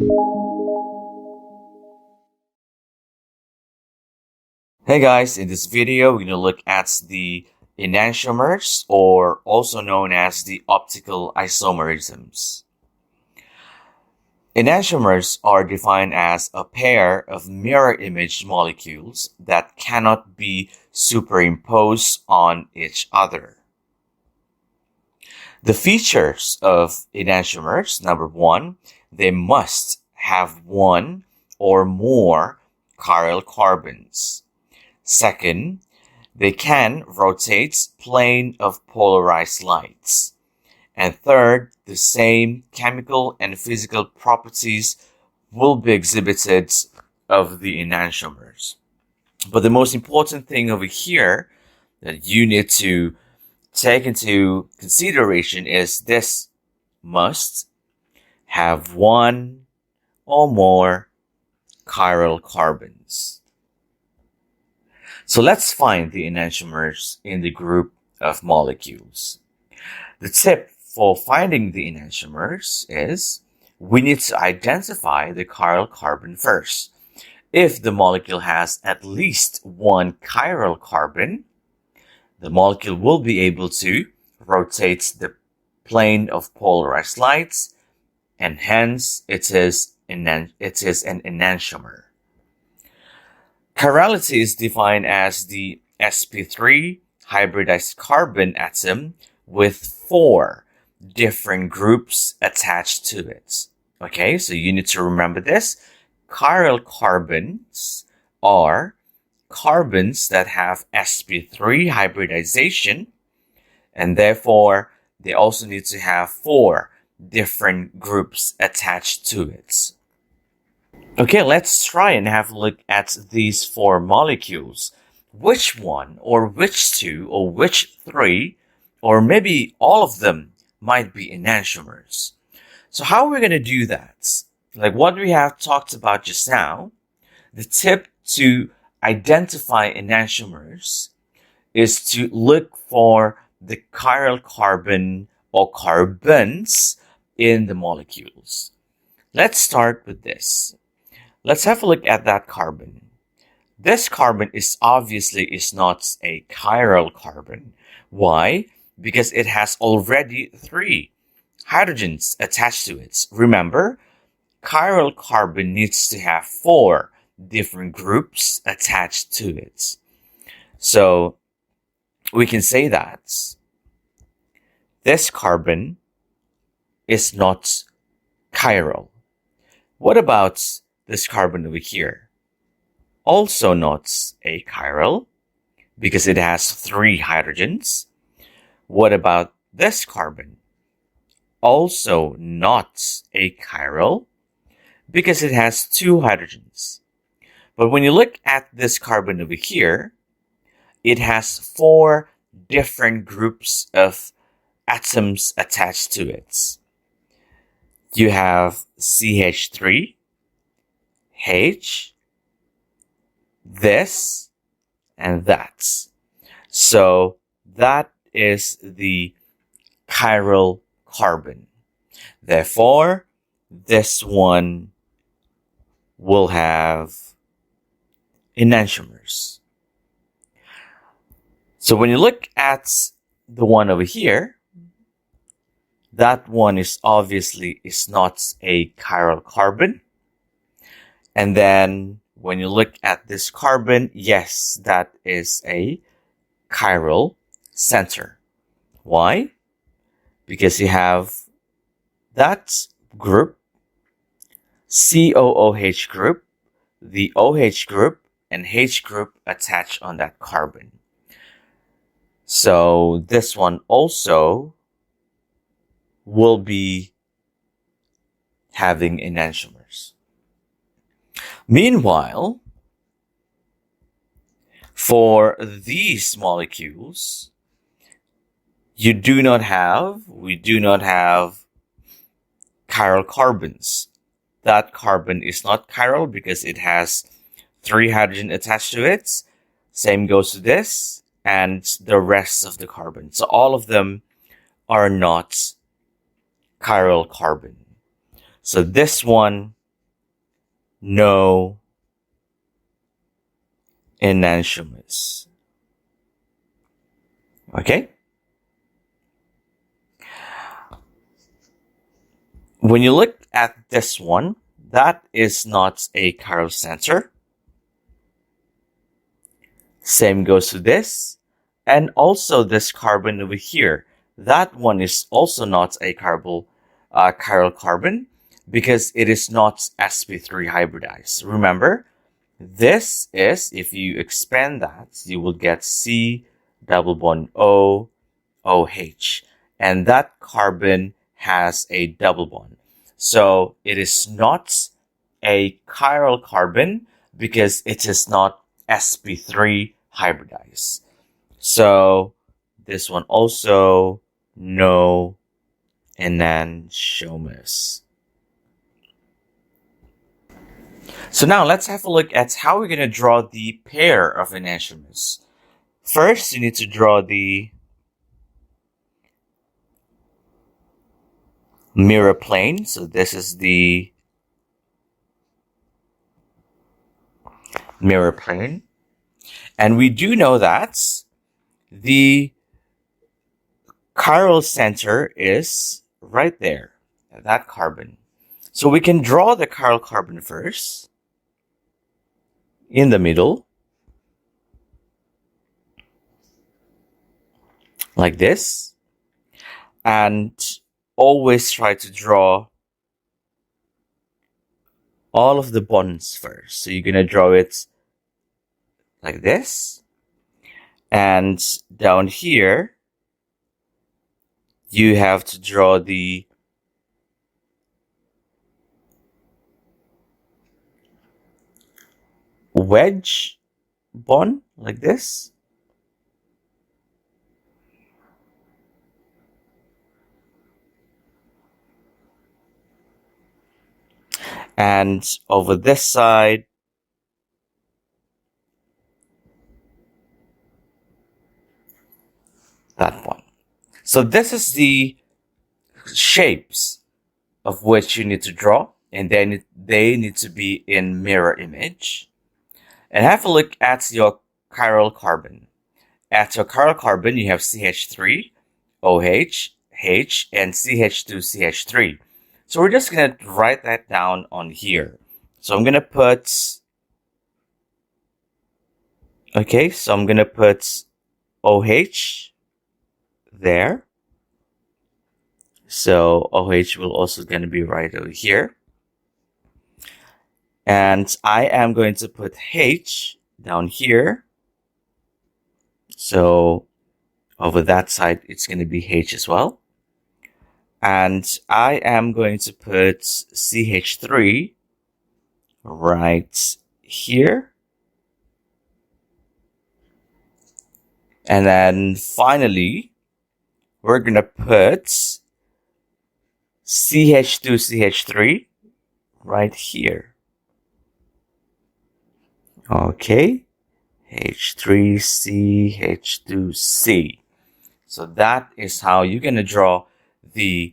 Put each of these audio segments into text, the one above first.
Hey guys, in this video, we're going to look at the enantiomers, or also known as the optical isomerisms. Enantiomers are defined as a pair of mirror image molecules that cannot be superimposed on each other. The features of enantiomers: number one, they must have one or more chiral carbons. Second, they can rotate plane of polarized lights. And third, the same chemical and physical properties will be exhibited of the enantiomers. But the most important thing over here that you need to take into consideration is this must have one or more chiral carbons. So let's find the enantiomers in the group of molecules. The tip for finding the enantiomers is we need to identify the chiral carbon first. If the molecule has at least one chiral carbon, the molecule will be able to rotate the plane of polarized lights, and hence it is an enantiomer. Chirality is defined as the sp3 hybridized carbon atom with 4 different groups attached to it. Okay, so you need to remember this. Chiral carbons are carbons that have sp3 hybridization, and therefore they also need to have 4 different groups attached to it. Okay, let's try and have a look at these 4 molecules. Which one, or which 2, or which 3, or maybe all of them might be enantiomers. So how are we going to do that? Like what we have talked about just now, the tip to identify enantiomers is to look for the chiral carbon or carbons in the molecules. Let's start with this. Let's have a look at that carbon. This carbon is not a chiral carbon. Why? Because it has already 3 hydrogens attached to it. Remember, chiral carbon needs to have 4 different groups attached to it. So we can say that this carbon is not chiral. What about this carbon over here? Also not a chiral because it has 3 hydrogens. What about this carbon? Also not a chiral because it has 2 hydrogens. But when you look at this carbon over here, it has 4 different groups of atoms attached to it. You have CH3, H, this, and that. So that is the chiral carbon. Therefore, this one will have enantiomers. So when you look at the one over here, that one is not a chiral carbon. And then when you look at this carbon, yes, that is a chiral center. Why? Because you have that group, COOH group, the OH group, and H group attached on that carbon. So this one also will be having enantiomers. Meanwhile, for these molecules, we do not have chiral carbons. That carbon is not chiral because it has 3 hydrogen attached to it. Same goes to this and the rest of the carbon. So all of them are not chiral carbon. So this one no enantiomers. Okay? When you look at this one, that is not a chiral center. Same goes to this. And also this carbon over here. That one is also not a chiral carbon because it is not sp3 hybridized. Remember, this is, if you expand that, you will get C double bond O, OH. And that carbon has a double bond. So it is not a chiral carbon because it is not sp3 hybridized. So this one also no enantiomers. So now let's have a look at how we're going to draw the pair of enantiomers. First, you need to draw the mirror plane. So this is the mirror plane. And we do know that the chiral center is right there, that carbon. So we can draw the chiral carbon first in the middle, like this, and always try to draw all of the bonds first. So you're going to draw it like this, and down here you have to draw the wedge bond like this. And over this side, that one. So this is the shapes of which you need to draw, and then they need to be in mirror image. And have a look at your chiral carbon. At your chiral carbon, you have CH3, OH, H, and CH2CH3. So we're just going to write that down on here. So I'm going to put, okay, so I'm going to put OH there. So OH will also going to be right over here. And I am going to put H down here. So over that side, it's going to be H as well. And I am going to put CH3 right here. And then finally, we're going to put CH2CH3 right here. Okay. H3C, H2C. So that is how you're going to draw the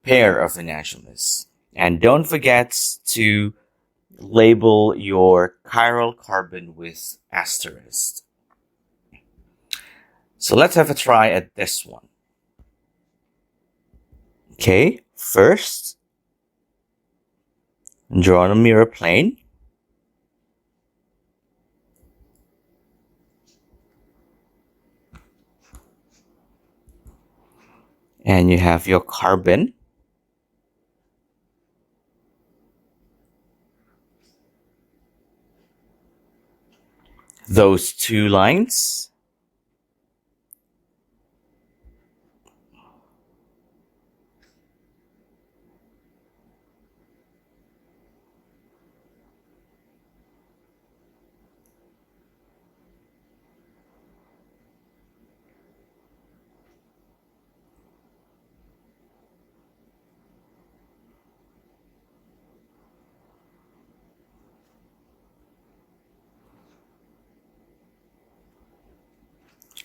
pair of enantiomers. And don't forget to label your chiral carbon with asterisk. So let's have a try at this one. Okay, first, draw on a mirror plane. And you have your carbon. Those two lines.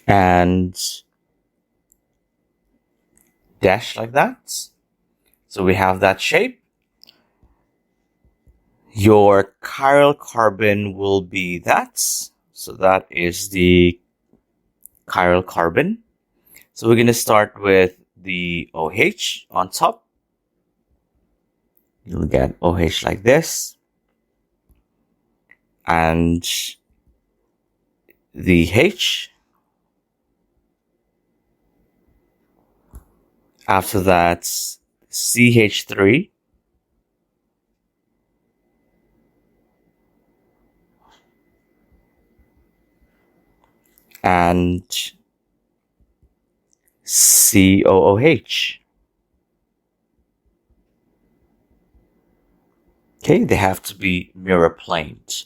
And dash like that. So we have that shape. Your chiral carbon will be that. So that is the chiral carbon. So we're going to start with the OH on top. You'll get OH like this. And the H. After that, CH3. And COOH. Okay, they have to be mirror planed.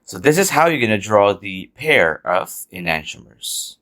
So this is how you're going to draw the pair of enantiomers.